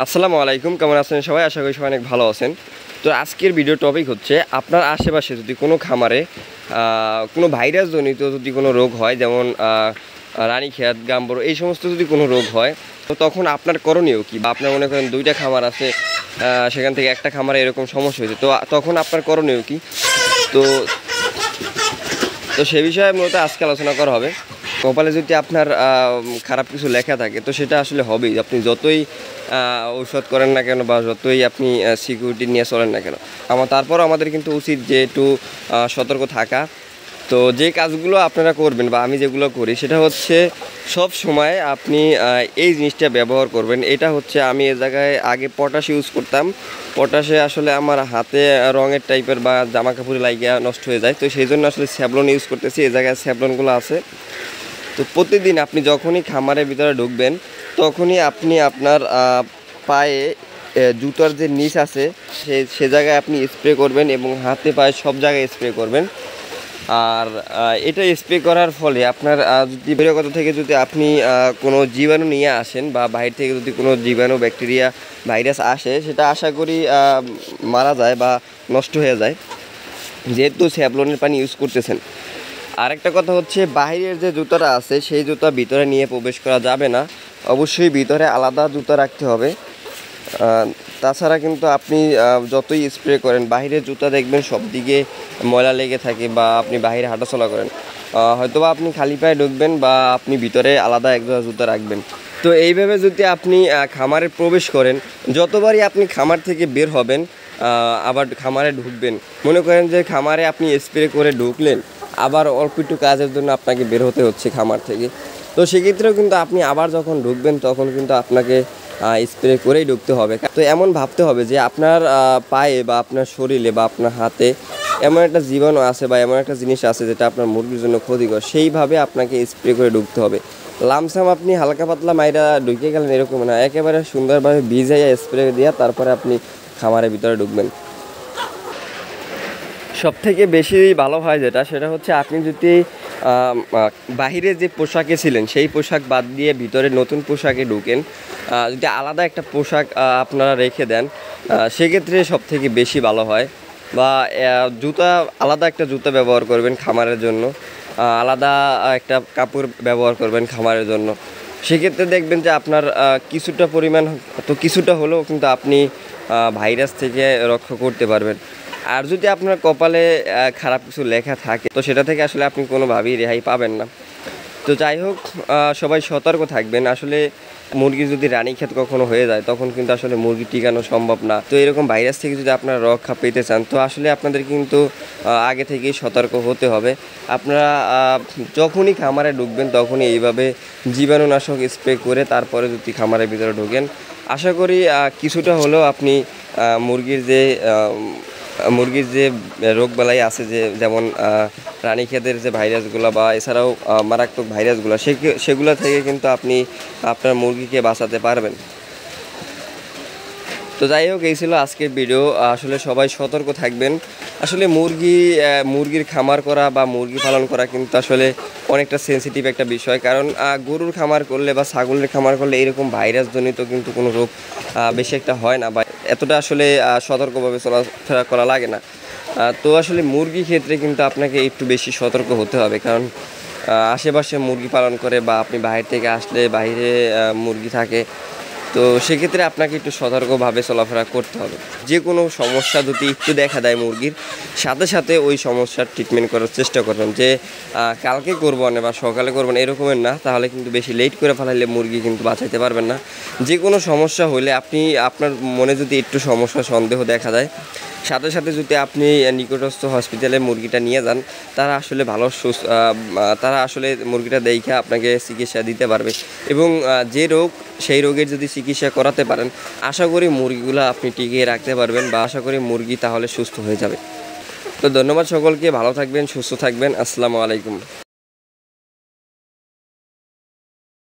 আসসালামু আলাইকুম, কেমন আছেন সবাই? আশা করি সবাই অনেক ভালো আছেন। তো আজকের ভিডিও টপিক হচ্ছে আপনার আশেপাশে যদি কোনো খামারে কোনো ভাইরাসজনিত যদি কোনো রোগ হয়, যেমন রানীক্ষেত, গাম্বর, এই সমস্ত যদি কোনো রোগ হয়, তো তখন আপনার করণীয় কী? বা আপনার মনে করেন দুইটা খামার আছে, সেখান থেকে একটা খামারে এরকম সমস্যা হয়েছে, তো তখন আপনার করণীয় কী? তো তো সে বিষয়ে মূলত আজকে আলোচনা করা হবে। কপালে যদি আপনার খারাপ কিছু লেখা থাকে, তো সেটা আসলে হবেই। আপনি যতই ঔষধ করেন না কেন বা যতই আপনি সিকিউরিটি নিয়ে চলেন না কেন, তারপরও আমাদের কিন্তু উচিত যে একটু সতর্ক থাকা। তো যে কাজগুলো আপনারা করবেন বা আমি যেগুলো করি, সেটা হচ্ছে সব সময় আপনি এই জিনিসটা ব্যবহার করবেন। এটা হচ্ছে আমি এ জায়গায় আগে পটাশ ইউজ করতাম। পটাশে আসলে আমার হাতে রঙের টাইপের বা জামা কাপড়ে লাগিয়ে নষ্ট হয়ে যায়, তো সেই জন্য আসলে স্যাভলন ইউজ করতেছি। এ জায়গায় স্যাভলনগুলো আছে। তো প্রতিদিন আপনি যখনই খামারের ভিতরে ঢুকবেন, তখনই আপনি আপনার পায়ে জুতার যে নিচ আছে সে জায়গায় আপনি স্প্রে করবেন এবং হাতে পায়ে সব জায়গায় স্প্রে করবেন। আর এটা স্প্রে করার ফলে আপনার যদি বহিরাগত থেকে যদি আপনি কোনো জীবাণু নিয়ে আসেন বা বাইরে থেকে যদি কোনো জীবাণু, ব্যাকটেরিয়া, ভাইরাস আসে, সেটা আশা করি মারা যায় বা নষ্ট হয়ে যায়, যেহেতু স্যাভলনের পানি ইউজ করতেছেন। আরেকটা কথা হচ্ছে, বাহিরের যে জুতাটা আছে সেই জুতা ভিতরে নিয়ে প্রবেশ করা যাবে না। অবশ্যই ভিতরে আলাদা জুতা রাখতে হবে। তাছাড়া কিন্তু আপনি যতই স্প্রে করেন, বাহিরের জুতা দেখবেন সব দিকে ময়লা লেগে থাকে, বা আপনি বাহিরে হাঁটাচলা করেন, হয়তোবা আপনি খালি পায়ে ঢুকবেন বা আপনি ভিতরে আলাদা এক জুতা রাখবেন। তো এইভাবে যদি আপনি খামারে প্রবেশ করেন, যতবারই আপনি খামার থেকে বের হবেন আবার খামারে ঢুকবেন, মনে করেন যে খামারে আপনি স্প্রে করে ঢুকলেন, আবার অল্প একটু কাজের জন্য আপনাকে বের হতে হচ্ছে খামার থেকে, তো সেক্ষেত্রেও কিন্তু আপনি আবার যখন ঢুকবেন তখন কিন্তু আপনাকে স্প্রে করেই ঢুকতে হবে। তো এমন ভাবতে হবে যে আপনার পায়ে বা আপনার শরীরে বা আপনার হাতে এমন একটা জীবাণু আছে বা এমন একটা জিনিস আছে যেটা আপনার মুরগির জন্য ক্ষতিকর, সেইভাবে আপনাকে স্প্রে করে ঢুকতে হবে। লামসাম আপনি হালকা পাতলা মাইরা ঢুকে গেলেন এরকম না, একেবারে সুন্দরভাবে ভিজাইয়া স্প্রে দিয়া তারপরে আপনি খামারের ভিতরে ঢুকবেন। সবথেকে বেশি ভালো হয় যেটা, সেটা হচ্ছে আপনি যদি বাহিরে যে পোশাকে ছিলেন সেই পোশাক বাদ দিয়ে ভিতরে নতুন পোশাকে ঢুকেন, যদি আলাদা একটা পোশাক আপনারা রেখে দেন, সেক্ষেত্রে সবথেকে বেশি ভালো হয়। বা জুতা, আলাদা একটা জুতা ব্যবহার করবেন খামারের জন্য, আলাদা একটা কাপড় ব্যবহার করবেন খামারের জন্য। সেক্ষেত্রে দেখবেন যে আপনার কিছুটা পরিমাণ, তো কিছুটা হলেও কিন্তু আপনি ভাইরাস থেকে রক্ষা করতে পারবেন। আর যদি আপনার কপালে খারাপ কিছু লেখা থাকে, তো সেটা থেকে আসলে আপনি কোনোভাবেই রেহাই পাবেন না। তো যাই হোক, সবাই সতর্ক থাকবেন। আসলে মুরগি যদি রানীক্ষেত কখনো হয়ে যায়, তখন কিন্তু আসলে মুরগি টিকানো সম্ভব না। তো এরকম ভাইরাস থেকে যদি আপনারা রক্ষা পেতে চান, তো আসলে আপনাদের কিন্তু আগে থেকেই সতর্ক হতে হবে। আপনারা যখনই খামারে ঢুকবেন তখনই এইভাবে জীবাণুনাশক স্প্রে করে তারপরে যদি খামারের ভিতরে ঢোকেন, আশা করি কিছুটা হলেও আপনি মুরগির যে রোগবালাই আছে, যেমন রানীক্ষেতের যে ভাইরাসগুলো বা এছাড়াও মারাত্মক ভাইরাসগুলো, সেগুলো থেকে কিন্তু আপনি আপনার মুরগিকে বাঁচাতে পারবেন। তো যাই হোক, এই ছিল আজকের ভিডিও। আসলে সবাই সতর্ক থাকবেন। আসলে মুরগির খামার করা বা মুরগি পালন করা কিন্তু আসলে অনেকটা সেন্সিটিভ একটা বিষয়, কারণ গরুর খামার করলে বা ছাগলের খামার করলে এরকম ভাইরাসজনিত কিন্তু কোনো রোগ বেশি একটা হয় না, বা এতটা আসলে সতর্কভাবে চলাফেরা করা লাগে না। তো আসলে মুরগি ক্ষেত্রে কিন্তু আপনাকে একটু বেশি সতর্ক হতে হবে, কারণ আশেপাশে মুরগি পালন করে বা আপনি বাইরে থেকে আসলে বাইরে মুরগি থাকে, তো সেক্ষেত্রে আপনাকে একটু সতর্কভাবে চলাফেরা করতে হবে। যে কোনো সমস্যা যদি একটু দেখা দেয় মুরগির, সাথে সাথে ওই সমস্যার ট্রিটমেন্ট করার চেষ্টা করবেন। যে কালকে করবো না বা সকালে করবেন এরকমের না, তাহলে কিন্তু বেশি লেট করে ফেলাইলে মুরগি কিন্তু বাঁচাইতে পারবেন না। যে কোনো সমস্যা হলে আপনার মনে যদি একটু সমস্যা সন্দেহ দেখা দেয়, সাথে সাথে যদি আপনি নিকটস্থ হসপিটালে মুরগিটা নিয়ে যান, তারা আসলে মুরগিটা দেখে আপনাকে চিকিৎসা দিতে পারবে। এবং যে রোগ, সেই রোগের যদি চিকিৎসা করাতে পারেন, আশা করি মুরগিগুলো আপনি টিকিয়ে রাখতে পারবেন, বা আশা করি মুরগি তাহলে সুস্থ হয়ে যাবে। তো ধন্যবাদ সকলকে, ভালো থাকবেন, সুস্থ থাকবেন। আসসালামু আলাইকুম।